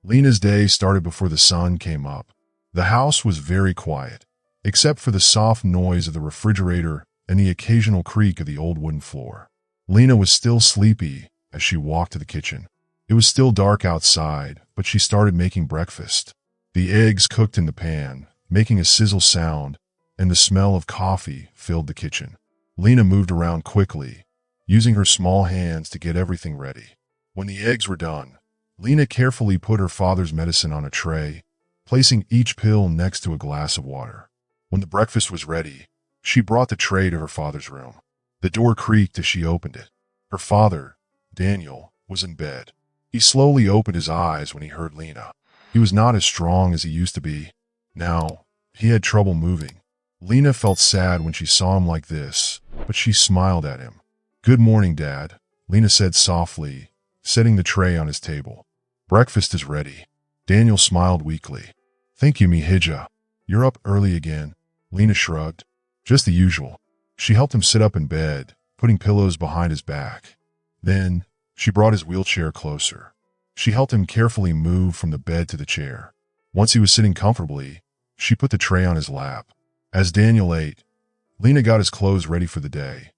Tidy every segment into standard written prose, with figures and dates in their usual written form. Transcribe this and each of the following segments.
Lena's day started before the sun came up. The house was very quiet, except for the soft noise of the refrigerator and the occasional creak of the old wooden floor. Lena was still sleepy as she walked to the kitchen. It was still dark outside, but she started making breakfast. The eggs cooked in the pan, making a sizzle sound, and the smell of coffee filled the kitchen. Lena moved around quickly, using her small hands to get everything ready. When the eggs were done, Lena carefully put her father's medicine on a tray, placing each pill next to a glass of water. When the breakfast was ready, she brought the tray to her father's room. The door creaked as she opened it. Her father, Daniel, was in bed. He slowly opened his eyes when he heard Lena. He was not as strong as he used to be. Now, he had trouble moving. Lena felt sad when she saw him like this, but she smiled at him. "Good morning, Dad," Lena said softly, setting the tray on his table. "Breakfast is ready." Daniel smiled weakly. "Thank you, Mihija. You're up early again." Lena shrugged. "Just the usual." She helped him sit up in bed, putting pillows behind his back. Then, she brought his wheelchair closer. She helped him carefully move from the bed to the chair. Once he was sitting comfortably, she put the tray on his lap. As Daniel ate, Lena got his clothes ready for the day.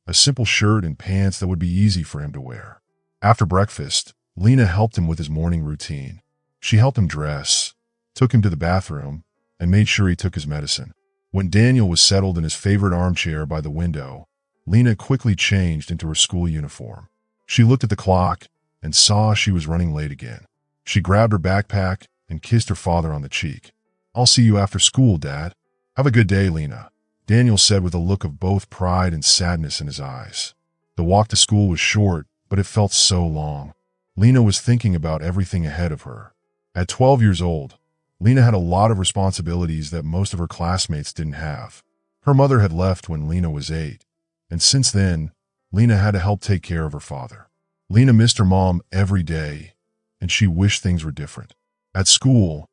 A simple shirt and pants that would be easy for him to wear. After breakfast, Lena helped him with his morning routine. She helped him dress, took him to the bathroom, and made sure he took his medicine. When Daniel was settled in his favorite armchair by the window, Lena quickly changed into her school uniform. She looked at the clock and saw she was running late again. She grabbed her backpack and kissed her father on the cheek. "I'll see you after school, Dad." "Have a good day, Lena," Daniel said with a look of both pride and sadness in his eyes. The walk to school was short, but it felt so long. Lena was thinking about everything ahead of her. At 12 years old, Lena had a lot of responsibilities that most of her classmates didn't have. Her mother had left when Lena was 8, and since then, Lena had to help take care of her father. Lena missed her mom every day, and she wished things were different. At school,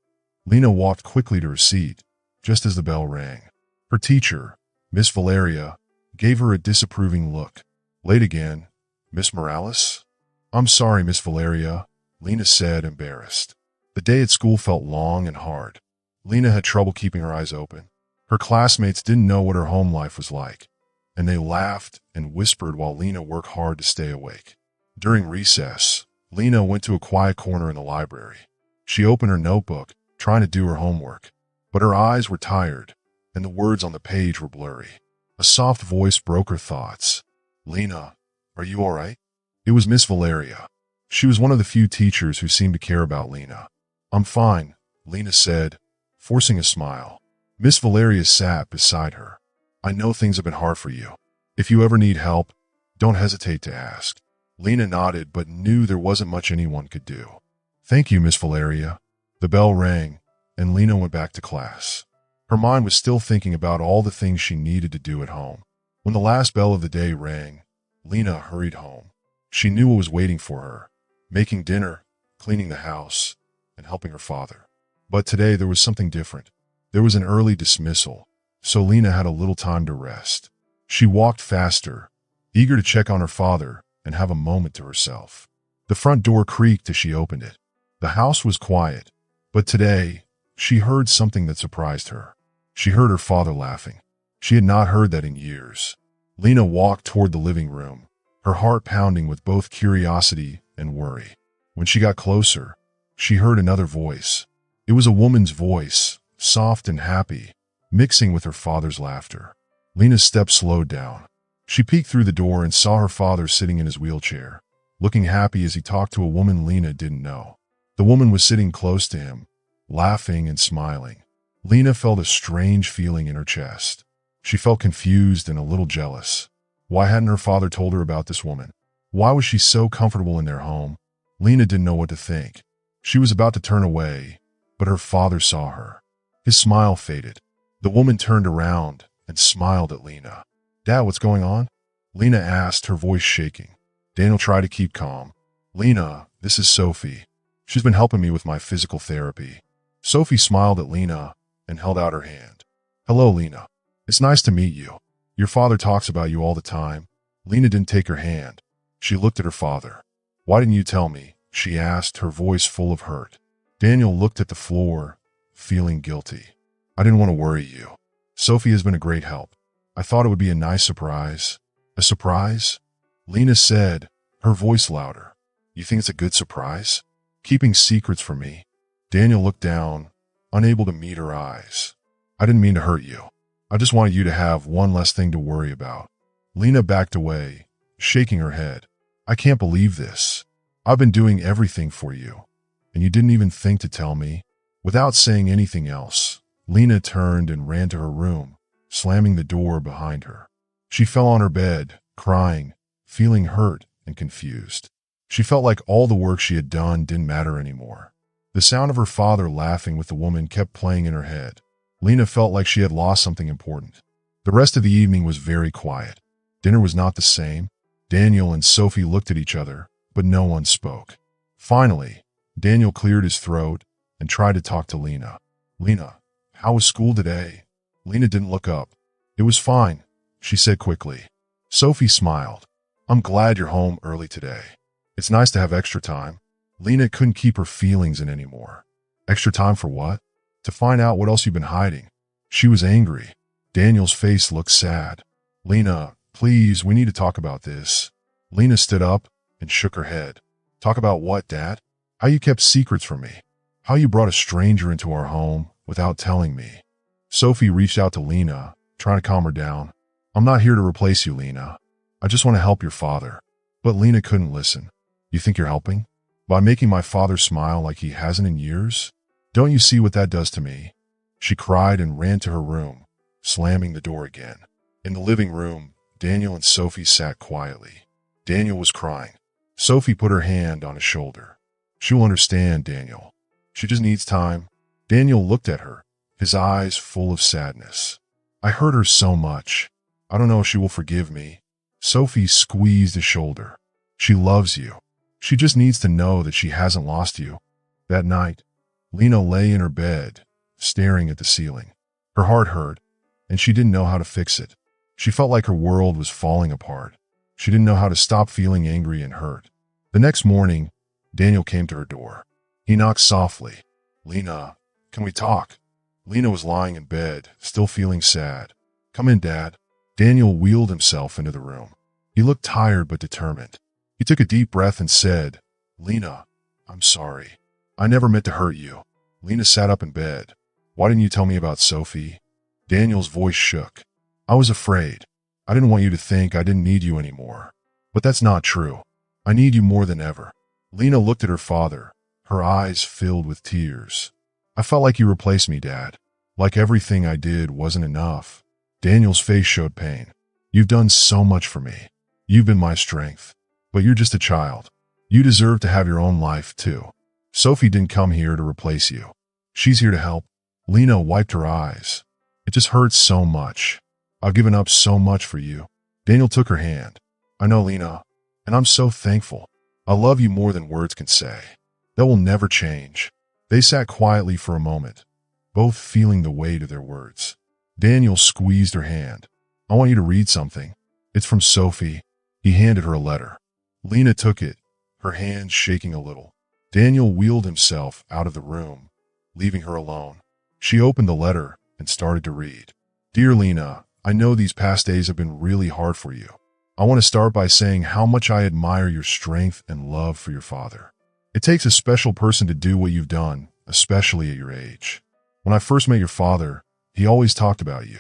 Lena walked quickly to her seat, just as the bell rang. Her teacher, Miss Valeria, gave her a disapproving look. "Late again, Miss Morales?" "I'm sorry, Miss Valeria," Lena said, embarrassed. The day at school felt long and hard. Lena had trouble keeping her eyes open. Her classmates didn't know what her home life was like, and they laughed and whispered while Lena worked hard to stay awake. During recess, Lena went to a quiet corner in the library. She opened her notebook, trying to do her homework, but her eyes were tired, and the words on the page were blurry. A soft voice broke her thoughts. "Lena, are you all right?" It was Miss Valeria. She was one of the few teachers who seemed to care about Lena. "I'm fine," Lena said, forcing a smile. Miss Valeria sat beside her. "I know things have been hard for you. If you ever need help, don't hesitate to ask." Lena nodded but knew there wasn't much anyone could do. "Thank you, Miss Valeria." The bell rang, and Lena went back to class. Her mind was still thinking about all the things she needed to do at home. When the last bell of the day rang, Lena hurried home. She knew what was waiting for her, making dinner, cleaning the house, and helping her father. But today there was something different. There was an early dismissal, so Lena had a little time to rest. She walked faster, eager to check on her father and have a moment to herself. The front door creaked as she opened it. The house was quiet, but today she heard something that surprised her. She heard her father laughing. She had not heard that in years. Lena walked toward the living room, her heart pounding with both curiosity and worry. When she got closer, she heard another voice. It was a woman's voice, soft and happy, mixing with her father's laughter. Lena's steps slowed down. She peeked through the door and saw her father sitting in his wheelchair, looking happy as he talked to a woman Lena didn't know. The woman was sitting close to him, laughing and smiling. Lena felt a strange feeling in her chest. She felt confused and a little jealous. Why hadn't her father told her about this woman? Why was she so comfortable in their home? Lena didn't know what to think. She was about to turn away, but her father saw her. His smile faded. The woman turned around and smiled at Lena. "Dad, what's going on?" Lena asked, her voice shaking. Daniel tried to keep calm. "Lena, this is Sophie. She's been helping me with my physical therapy." Sophie smiled at Lena and held out her hand. "Hello, Lena. It's nice to meet you. Your father talks about you all the time." Lena didn't take her hand. She looked at her father. "Why didn't you tell me?" she asked, her voice full of hurt. Daniel looked at the floor, feeling guilty. I didn't want to worry you. Sophie has been a great help. I thought it would be a nice surprise. A surprise? Lena said, her voice louder. You think it's a good surprise? Keeping secrets from me? Daniel looked down, unable to meet her eyes. I didn't mean to hurt you. I just wanted you to have one less thing to worry about. Lena backed away, shaking her head. I can't believe this. I've been doing everything for you, and you didn't even think to tell me? Without saying anything else, Lena turned and ran to her room, slamming the door behind her. She fell on her bed, crying, feeling hurt and confused. She felt like all the work she had done didn't matter anymore. The sound of her father laughing with the woman kept playing in her head. Lena felt like she had lost something important. The rest of the evening was very quiet. Dinner was not the same. Daniel and Sophie looked at each other, but no one spoke. Finally, Daniel cleared his throat and tried to talk to Lena. Lena, how was school today? Lena didn't look up. It was fine, she said quickly. Sophie smiled. I'm glad you're home early today. It's nice to have extra time. Lena couldn't keep her feelings in anymore. Extra time for what? To find out what else you've been hiding. She was angry. Daniel's face looked sad. Lena, please, we need to talk about this. Lena stood up and shook her head. Talk about what, Dad? How you kept secrets from me. How you brought a stranger into our home without telling me. Sophie reached out to Lena, trying to calm her down. I'm not here to replace you, Lena. I just want to help your father. But Lena couldn't listen. You think you're helping? By making my father smile like he hasn't in years? Don't you see what that does to me? She cried and ran to her room, slamming the door again. In the living room, Daniel and Sophie sat quietly. Daniel was crying. Sophie put her hand on his shoulder. She'll understand, Daniel. She just needs time. Daniel looked at her, his eyes full of sadness. I hurt her so much. I don't know if she will forgive me. Sophie squeezed his shoulder. She loves you. She just needs to know that she hasn't lost you. That night, Lena lay in her bed, staring at the ceiling. Her heart hurt, and she didn't know how to fix it. She felt like her world was falling apart. She didn't know how to stop feeling angry and hurt. The next morning, Daniel came to her door. He knocked softly. Lena, can we talk? Lena was lying in bed, still feeling sad. Come in, Dad. Daniel wheeled himself into the room. He looked tired but determined. He took a deep breath and said, Lena, I'm sorry. I never meant to hurt you. Lena sat up in bed. Why didn't you tell me about Sophie? Daniel's voice shook. I was afraid. I didn't want you to think I didn't need you anymore. But that's not true. I need you more than ever. Lena looked at her father, her eyes filled with tears. I felt like you replaced me, Dad. Like everything I did wasn't enough. Daniel's face showed pain. You've done so much for me. You've been my strength. But you're just a child. You deserve to have your own life, too. Sophie didn't come here to replace you. She's here to help. Lena wiped her eyes. It just hurts so much. I've given up so much for you. Daniel took her hand. I know, Lena, and I'm so thankful. I love you more than words can say. That will never change. They sat quietly for a moment, both feeling the weight of their words. Daniel squeezed her hand. I want you to read something. It's from Sophie. He handed her a letter. Lena took it, her hand shaking a little. Daniel wheeled himself out of the room, leaving her alone. She opened the letter and started to read. Dear Lena, I know these past days have been really hard for you. I want to start by saying how much I admire your strength and love for your father. It takes a special person to do what you've done, especially at your age. When I first met your father, he always talked about you.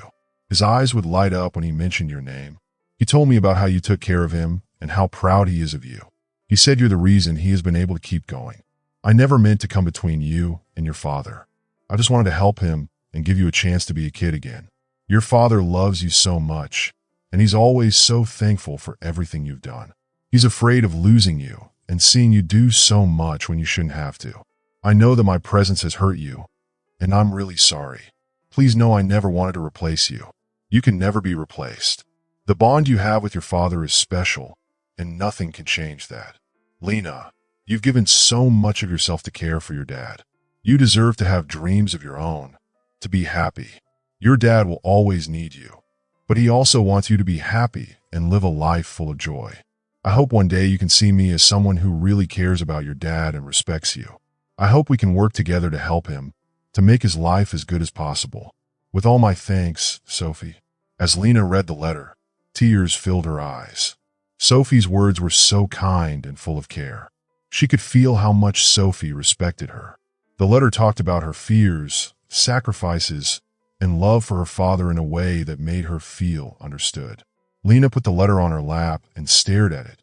His eyes would light up when he mentioned your name. He told me about how you took care of him and how proud he is of you. He said you're the reason he has been able to keep going. I never meant to come between you and your father. I just wanted to help him and give you a chance to be a kid again. Your father loves you so much, and he's always so thankful for everything you've done. He's afraid of losing you and seeing you do so much when you shouldn't have to. I know that my presence has hurt you, and I'm really sorry. Please know I never wanted to replace you. You can never be replaced. The bond you have with your father is special, and nothing can change that. Lena, you've given so much of yourself to care for your dad. You deserve to have dreams of your own, to be happy. Your dad will always need you, but he also wants you to be happy and live a life full of joy. I hope one day you can see me as someone who really cares about your dad and respects you. I hope we can work together to help him, to make his life as good as possible. With all my thanks, Sophie. As Lena read the letter, tears filled her eyes. Sophie's words were so kind and full of care. She could feel how much Sophie respected her. The letter talked about her fears, sacrifices, and love for her father in a way that made her feel understood. Lena put the letter on her lap and stared at it,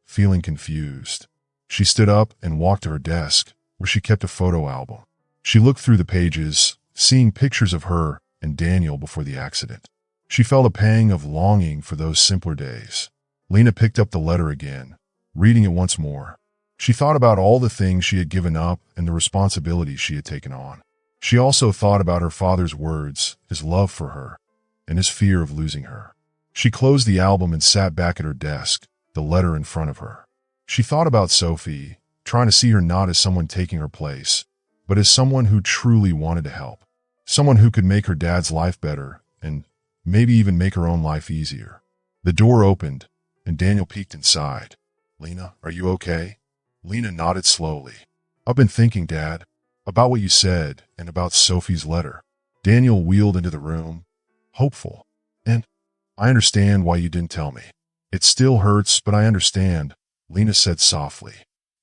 feeling confused. She stood up and walked to her desk, where she kept a photo album. She looked through the pages, seeing pictures of her and Daniel before the accident. She felt a pang of longing for those simpler days. Lena picked up the letter again, reading it once more. She thought about all the things she had given up and the responsibilities she had taken on. She also thought about her father's words, his love for her, and his fear of losing her. She closed the album and sat back at her desk, the letter in front of her. She thought about Sophie, trying to see her not as someone taking her place, but as someone who truly wanted to help. Someone who could make her dad's life better and maybe even make her own life easier. The door opened, and Daniel peeked inside. "Lena, are you okay?" Lena nodded slowly. "I've been thinking, Dad, about what you said and about Sophie's letter." Daniel wheeled into the room, hopeful. "And I understand why you didn't tell me. It still hurts, but I understand," Lena said softly.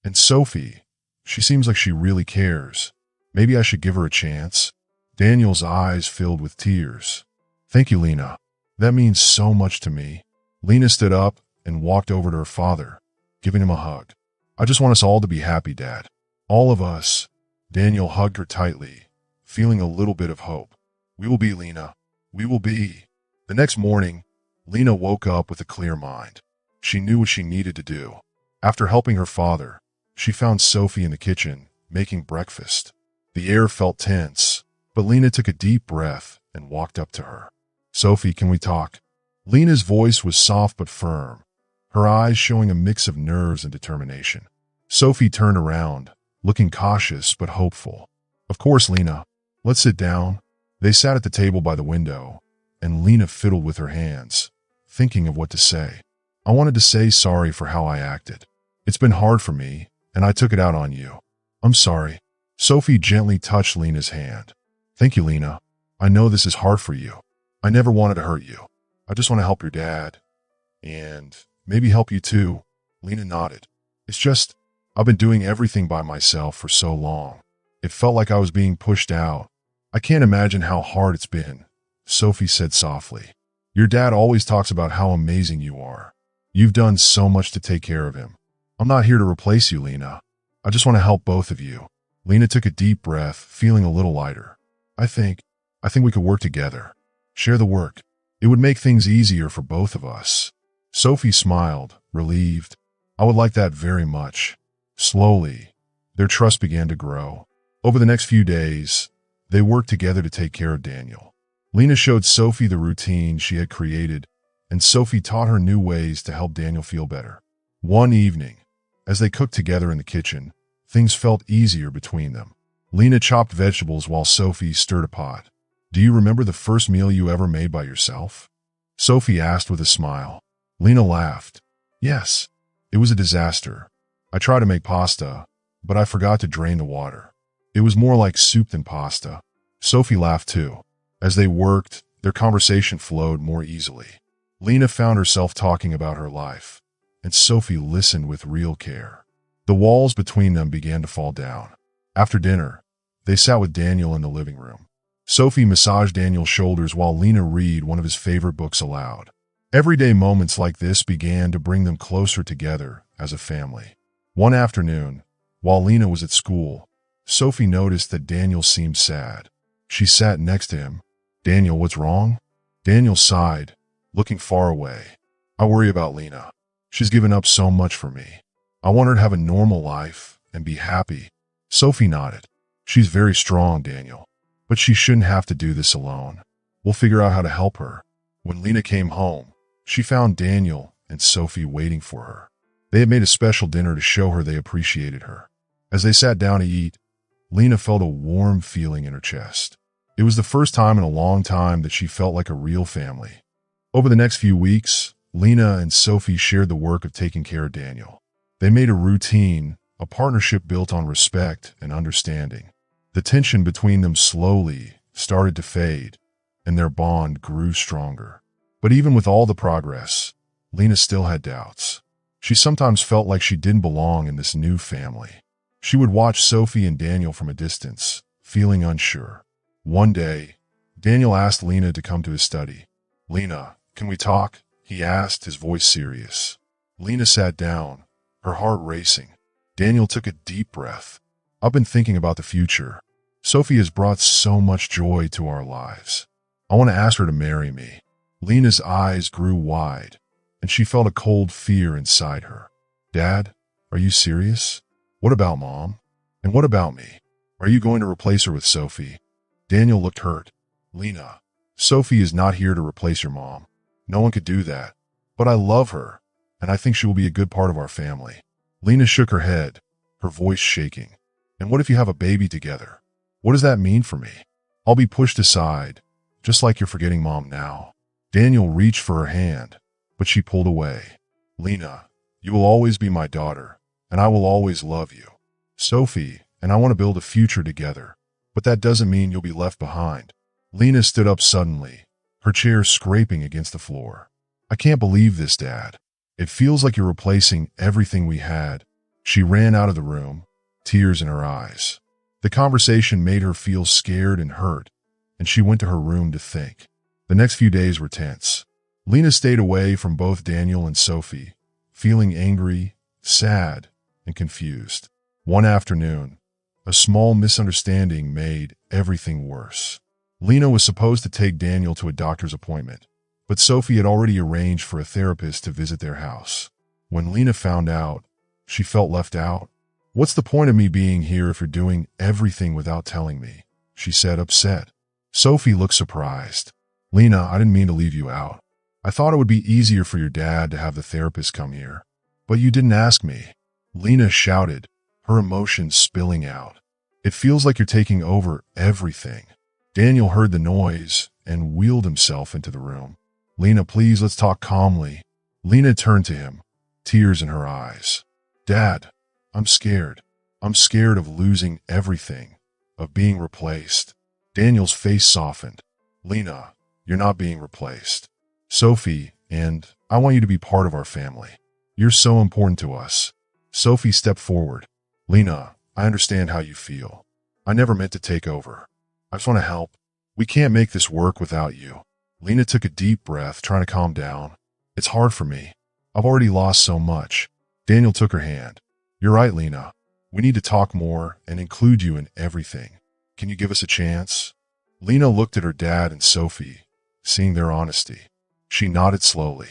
"And Sophie, she seems like she really cares. Maybe I should give her a chance." Daniel's eyes filled with tears. "Thank you, Lena. That means so much to me." Lena stood up and walked over to her father, giving him a hug. "I just want us all to be happy, Dad. All of us." Daniel hugged her tightly, feeling a little bit of hope. "We will be, Lena. We will be." The next morning, Lena woke up with a clear mind. She knew what she needed to do. After helping her father, she found Sophie in the kitchen, making breakfast. The air felt tense, but Lena took a deep breath and walked up to her. "Sophie, can we talk?" Lena's voice was soft but firm, her eyes showing a mix of nerves and determination. Sophie turned around, looking cautious but hopeful. "Of course, Lena. Let's sit down." They sat at the table by the window, and Lena fiddled with her hands, thinking of what to say. "I wanted to say sorry for how I acted. It's been hard for me, and I took it out on you. I'm sorry." Sophie gently touched Lena's hand. "Thank you, Lena. I know this is hard for you. I never wanted to hurt you. I just want to help your dad. And maybe help you too." Lena nodded. "It's just, I've been doing everything by myself for so long. It felt like I was being pushed out. I can't imagine how hard it's been," Sophie said softly. "Your dad always talks about how amazing you are. You've done so much to take care of him. I'm not here to replace you, Lena. I just want to help both of you." Lena took a deep breath, feeling a little lighter. I think we could work together. Share the work. It would make things easier for both of us." Sophie smiled, relieved. "I would like that very much." Slowly, their trust began to grow. Over the next few days, they worked together to take care of Daniel. Lena showed Sophie the routine she had created, and Sophie taught her new ways to help Daniel feel better. One evening, as they cooked together in the kitchen, things felt easier between them. Lena chopped vegetables while Sophie stirred a pot. "Do you remember the first meal you ever made by yourself?" Sophie asked with a smile. Lena laughed. "Yes, it was a disaster. I tried to make pasta, but I forgot to drain the water. It was more like soup than pasta." Sophie laughed too. As they worked, their conversation flowed more easily. Lena found herself talking about her life, and Sophie listened with real care. The walls between them began to fall down. After dinner, they sat with Daniel in the living room. Sophie massaged Daniel's shoulders while Lena read one of his favorite books aloud. Everyday moments like this began to bring them closer together as a family. One afternoon, while Lena was at school, Sophie noticed that Daniel seemed sad. She sat next to him. "Daniel, what's wrong?" Daniel sighed, looking far away. "I worry about Lena. She's given up so much for me. I want her to have a normal life and be happy." Sophie nodded. "She's very strong, Daniel, but she shouldn't have to do this alone. We'll figure out how to help her." When Lena came home, she found Daniel and Sophie waiting for her. They had made a special dinner to show her they appreciated her. As they sat down to eat, Lena felt a warm feeling in her chest. It was the first time in a long time that she felt like a real family. Over the next few weeks, Lena and Sophie shared the work of taking care of Daniel. They made a routine a partnership built on respect and understanding. The tension between them slowly started to fade, and their bond grew stronger. But even with all the progress, Lena still had doubts. She sometimes felt like she didn't belong in this new family. She would watch Sophie and Daniel from a distance, feeling unsure. One day, Daniel asked Lena to come to his study. "Lena, can we talk?" he asked, his voice serious. Lena sat down, her heart racing. Daniel took a deep breath. "I've been thinking about the future. Sophie has brought so much joy to our lives. I want to ask her to marry me." Lena's eyes grew wide, and she felt a cold fear inside her. "Dad, are you serious? What about Mom? And what about me? Are you going to replace her with Sophie?" Daniel looked hurt. "Lena, Sophie is not here to replace your mom. No one could do that. But I love her, and I think she will be a good part of our family." Lena shook her head, her voice shaking. "And what if you have a baby together? What does that mean for me? I'll be pushed aside, just like you're forgetting Mom now." Daniel reached for her hand, but she pulled away. "Lena, you will always be my daughter, and I will always love you. Sophie and I want to build a future together, but that doesn't mean you'll be left behind." Lena stood up suddenly, her chair scraping against the floor. "I can't believe this, Dad. It feels like you're replacing everything we had." She ran out of the room, tears in her eyes. The conversation made her feel scared and hurt, and she went to her room to think. The next few days were tense. Lena stayed away from both Daniel and Sophie, feeling angry, sad, and confused. One afternoon, a small misunderstanding made everything worse. Lena was supposed to take Daniel to a doctor's appointment, but Sophie had already arranged for a therapist to visit their house. When Lena found out, she felt left out. "What's the point of me being here if you're doing everything without telling me?" she said, upset. Sophie looked surprised. "Lena, I didn't mean to leave you out. I thought it would be easier for your dad to have the therapist come here. But you didn't ask me." Lena shouted, her emotions spilling out. "It feels like you're taking over everything." Daniel heard the noise and wheeled himself into the room. "Lena, please, let's talk calmly." Lena turned to him, tears in her eyes. "Dad, I'm scared. I'm scared of losing everything, of being replaced." Daniel's face softened. "Lena, you're not being replaced. Sophie and I want you to be part of our family. You're so important to us." Sophie stepped forward. "Lena, I understand how you feel. I never meant to take over. I just want to help. We can't make this work without you." Lena took a deep breath, trying to calm down. "It's hard for me. I've already lost so much." Daniel took her hand. "You're right, Lena. We need to talk more and include you in everything. Can you give us a chance?" Lena looked at her dad and Sophie, seeing their honesty. She nodded slowly.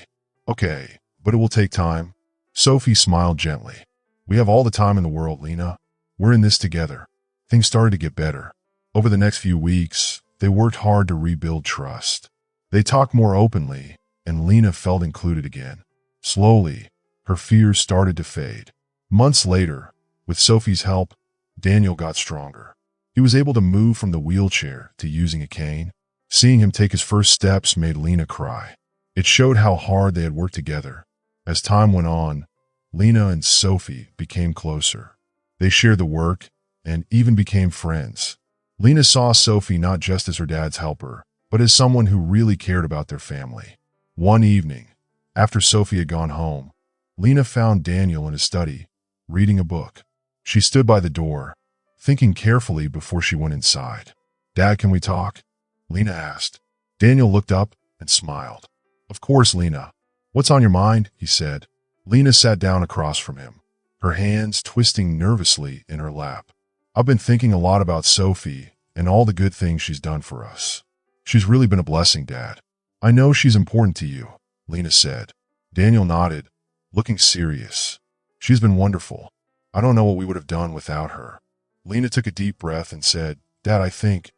"Okay, but it will take time." Sophie smiled gently. "We have all the time in the world, Lena. We're in this together." Things started to get better. Over the next few weeks, they worked hard to rebuild trust. They talked more openly, and Lena felt included again. Slowly, her fears started to fade. Months later, with Sophie's help, Daniel got stronger. He was able to move from the wheelchair to using a cane. Seeing him take his first steps made Lena cry. It showed how hard they had worked together. As time went on, Lena and Sophie became closer. They shared the work and even became friends. Lena saw Sophie not just as her dad's helper, but as someone who really cared about their family. One evening, after Sophie had gone home, Lena found Daniel in his study, reading a book. She stood by the door, thinking carefully before she went inside. "Dad, can we talk?" Lena asked. Daniel looked up and smiled. "Of course, Lena. What's on your mind?" he said. Lena sat down across from him, her hands twisting nervously in her lap. "I've been thinking a lot about Sophie and all the good things she's done for us. She's really been a blessing, Dad." "I know she's important to you," Lena said. Daniel nodded, looking serious. "She's been wonderful. I don't know what we would have done without her." Lena took a deep breath and said, "Dad, I think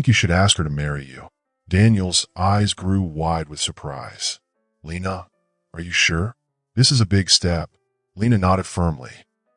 you should ask her to marry you." Daniel's eyes grew wide with surprise. "Lena, are you sure? This is a big step." Lena nodded firmly.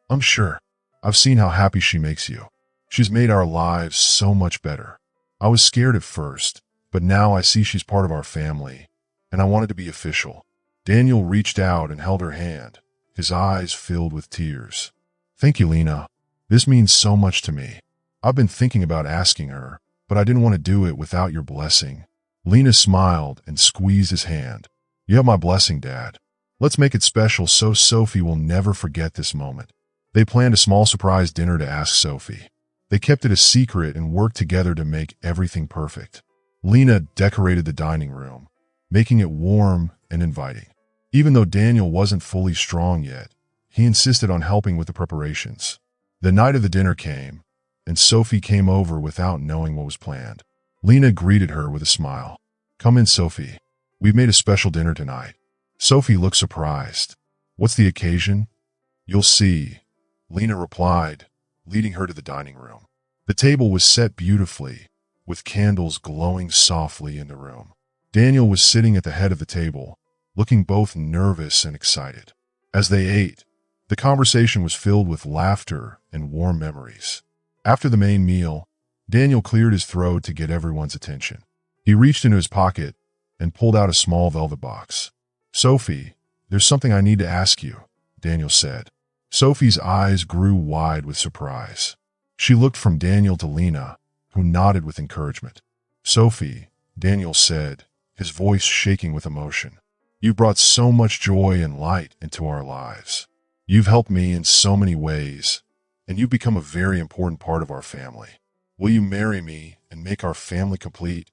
"I'm sure. I've seen how happy she makes you. She's made our lives so much better. I was scared at first, but now I see she's part of our family, and I want it to be official." Daniel reached out and held her hand, his eyes filled with tears. Thank you, Lena. This means so much to me. I've been thinking about asking her, but I didn't want to do it without your blessing. Lena smiled and squeezed his hand. You have my blessing, Dad. Let's make it special so Sophie will never forget this moment. They planned a small surprise dinner to ask Sophie. They kept it a secret and worked together to make everything perfect. Lena decorated the dining room, making it warm and inviting. Even though Daniel wasn't fully strong yet, he insisted on helping with the preparations. The night of the dinner came, and Sophie came over without knowing what was planned. Lena greeted her with a smile. Come in, Sophie. We've made a special dinner tonight. Sophie looked surprised. What's the occasion? You'll see, Lena replied, leading her to the dining room. The table was set beautifully, with candles glowing softly in the room. Daniel was sitting at the head of the table, looking both nervous and excited. As they ate, the conversation was filled with laughter and warm memories. After the main meal, Daniel cleared his throat to get everyone's attention. He reached into his pocket and pulled out a small velvet box. Sophie, there's something I need to ask you, Daniel said. Sophie's eyes grew wide with surprise. She looked from Daniel to Lena, who nodded with encouragement. Sophie, Daniel said, his voice shaking with emotion. You brought so much joy and light into our lives. You've helped me in so many ways, and you've become a very important part of our family. Will you marry me and make our family complete?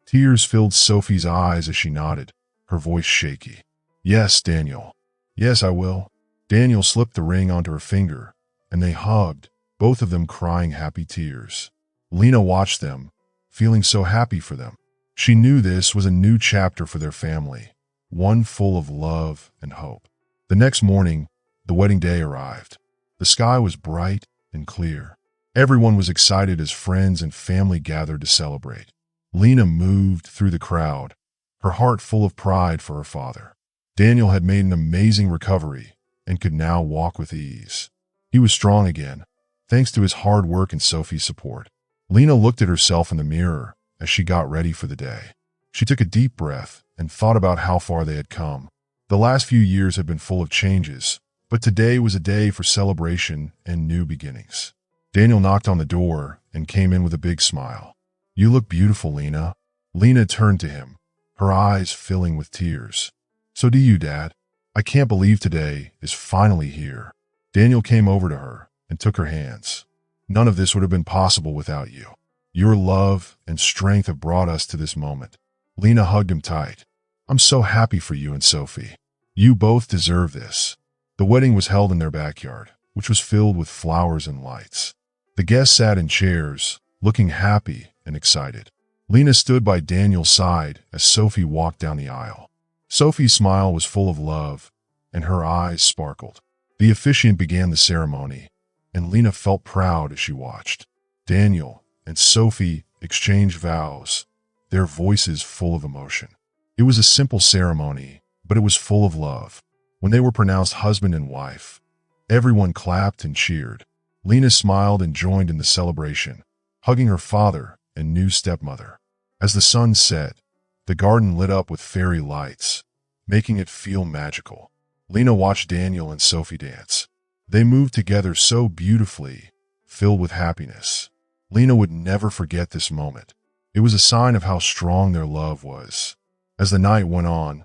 Tears filled Sophie's eyes as she nodded, her voice shaky. Yes, Daniel. Yes, I will. Daniel slipped the ring onto her finger, and they hugged, both of them crying happy tears. Lena watched them, feeling so happy for them. She knew this was a new chapter for their family, one full of love and hope. The next morning, the wedding day arrived. The sky was bright and clear. Everyone was excited as friends and family gathered to celebrate. Lena moved through the crowd, her heart full of pride for her father. Daniel had made an amazing recovery and could now walk with ease. He was strong again, thanks to his hard work and Sophie's support. Lena looked at herself in the mirror as she got ready for the day. She took a deep breath and thought about how far they had come. The last few years had been full of changes, but today was a day for celebration and new beginnings. Daniel knocked on the door and came in with a big smile. You look beautiful, Lena. Lena turned to him, her eyes filling with tears. So do you, Dad. I can't believe today is finally here. Daniel came over to her and took her hands. None of this would have been possible without you. Your love and strength have brought us to this moment. Lena hugged him tight. I'm so happy for you and Sophie. You both deserve this. The wedding was held in their backyard, which was filled with flowers and lights. The guests sat in chairs, looking happy and excited. Lena stood by Daniel's side as Sophie walked down the aisle. Sophie's smile was full of love, and her eyes sparkled. The officiant began the ceremony, and Lena felt proud as she watched. Daniel and Sophie exchanged vows, their voices full of emotion. It was a simple ceremony, but it was full of love. When they were pronounced husband and wife, everyone clapped and cheered. Lena smiled and joined in the celebration, hugging her father and new stepmother. As the sun set, the garden lit up with fairy lights, making it feel magical. Lena watched Daniel and Sophie dance. They moved together so beautifully, filled with happiness. Lena would never forget this moment. It was a sign of how strong their love was. As the night went on,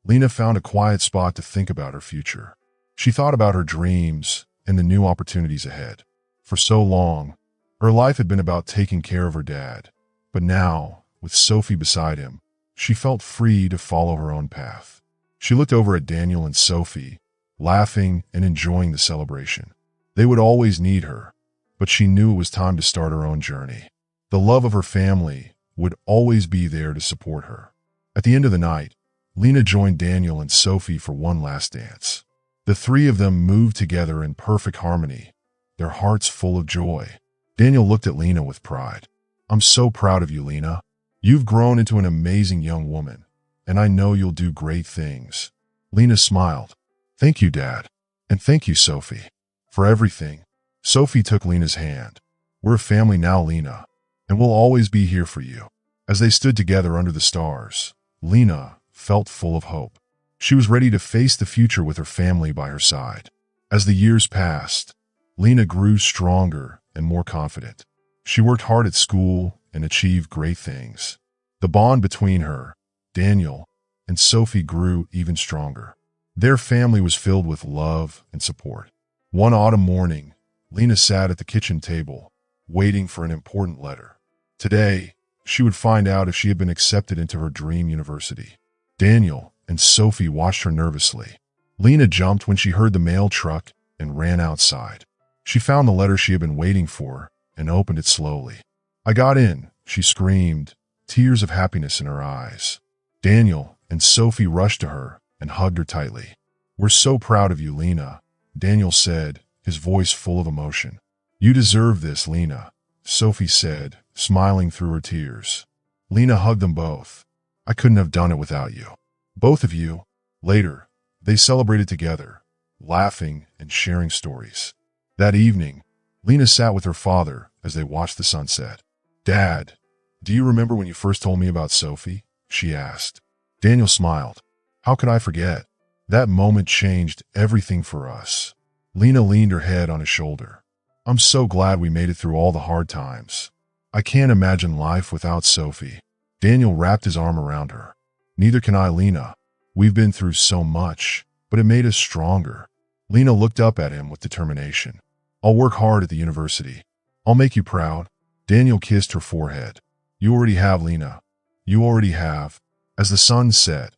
Lena found a quiet spot to think about her future. She thought about her dreams and the new opportunities ahead. For so long, her life had been about taking care of her dad. But now, with Sophie beside him, she felt free to follow her own path. She looked over at Daniel and Sophie, laughing and enjoying the celebration. They would always need her, but she knew it was time to start her own journey. The love of her family would always be there to support her. At the end of the night, Lena joined Daniel and Sophie for one last dance. The three of them moved together in perfect harmony, their hearts full of joy. Daniel looked at Lena with pride. I'm so proud of you, Lena. You've grown into an amazing young woman, and I know you'll do great things. Lena smiled. Thank you, Dad. And thank you, Sophie, for everything. Sophie took Lena's hand. We're a family now, Lena, and we'll always be here for you. As they stood together under the stars, Lena felt full of hope. She was ready to face the future with her family by her side. As the years passed, Lena grew stronger and more confident. She worked hard at school and achieved great things. The bond between her, Daniel, and Sophie grew even stronger. Their family was filled with love and support. One autumn morning, Lena sat at the kitchen table, waiting for an important letter. Today, she would find out if she had been accepted into her dream university. Daniel and Sophie watched her nervously. Lena jumped when she heard the mail truck and ran outside. She found the letter she had been waiting for and opened it slowly. "I got in," she screamed, tears of happiness in her eyes. Daniel and Sophie rushed to her and hugged her tightly. "We're so proud of you, Lena," Daniel said, his voice full of emotion. "You deserve this, Lena," Sophie said, smiling through her tears. Lena hugged them both. "I couldn't have done it without you. Both of you." Later, they celebrated together, laughing and sharing stories. That evening, Lena sat with her father as they watched the sunset. "Dad, do you remember when you first told me about Sophie?" she asked. Daniel smiled. "How could I forget? That moment changed everything for us." Lena leaned her head on his shoulder. "I'm so glad we made it through all the hard times. I can't imagine life without Sophie." Daniel wrapped his arm around her. "Neither can I, Lena. We've been through so much, but it made us stronger." Lena looked up at him with determination. "I'll work hard at the university. I'll make you proud." Daniel kissed her forehead. "You already have, Lena. You already have." As the sun set,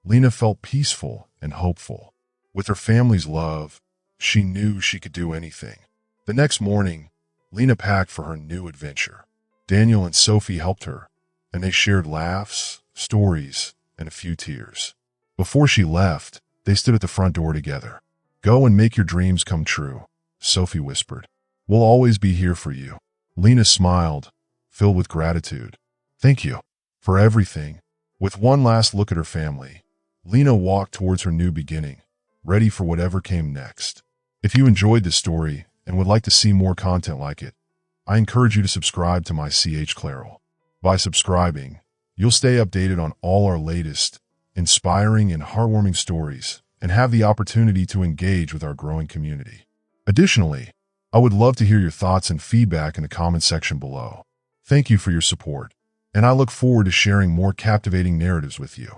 Lena felt peaceful and hopeful. With her family's love, she knew she could do anything. The next morning, Lena packed for her new adventure. Daniel and Sophie helped her, and they shared laughs, stories, and a few tears. Before she left, they stood at the front door together. "Go and make your dreams come true," Sophie whispered. "We'll always be here for you." Lena smiled, filled with gratitude. "Thank you for everything." With one last look at her family, Lena walked towards her new beginning, ready for whatever came next. If you enjoyed this story and would like to see more content like it, I encourage you to subscribe to my CH Clairol. By subscribing, you'll stay updated on all our latest, inspiring and heartwarming stories and have the opportunity to engage with our growing community. Additionally, I would love to hear your thoughts and feedback in the comment section below. Thank you for your support, and I look forward to sharing more captivating narratives with you.